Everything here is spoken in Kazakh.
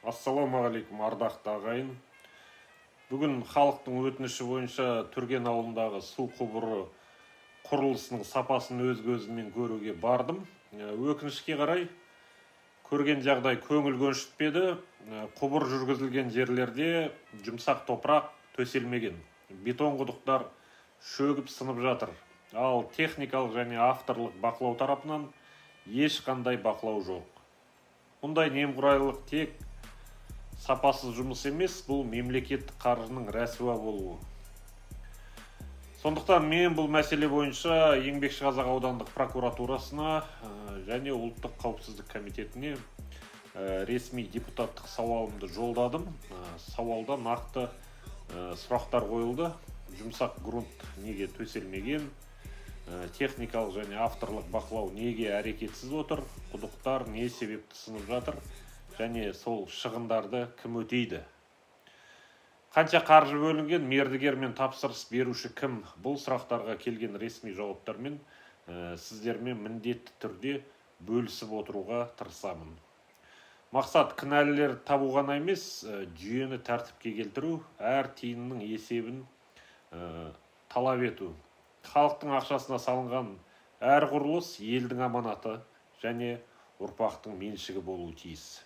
Ассалаумағалейкум, ардақты ағайын. Бүгін халықтың өтініші бойынша Түрген ауылындағы су құбыры құрылысының сапасын өз көзіммен көруге бардым. Өкінішке қарай көрген жағдай көңіл көншітпеді. Құбыр жүргізілген жерлерде жұмсақ топырақ төселмеген. Бетон құдықтар шөгіп сынып жатыр. Ал техникалық және авторлық бақылау тарапынан ешқандай бақылау жоқ. Мұндай немқұрайлылық тек сапасыз жұмыс емес, бұл мемлекеттік қаржының рәсуа болуы. Сондықтан мен бұл мәселе бойынша Еңбекшіқазақ аудандық прокуратурасына және ұлттық қауіпсіздік комитетіне ресми депутаттық сауалымды жолдадым. Сауалда нақты сұрақтар қойылды. Жұмсақ грунт неге төселмеген, техникалық және авторлық бақылау неге әрекетсіз отыр, құдықтар не себепті сынып жатыр, және сол шығындарды кім өтейді. Қанша қаржы бөлінген, мердігер мен тапсырыс беруші кім? Бұл сұрақтарға келген ресми жауаптармен сіздермен міндетті түрде бөлісіп отыруға тырысамын. Мақсат кінәлілер табу ғана емес, жүйені тәртіпке келтіру, әр тиынның есебін талап ету. Халықтың ақшасына салынған әр құрылыс елдің аманаты және ұрпақтың меншігі болуы тиіс.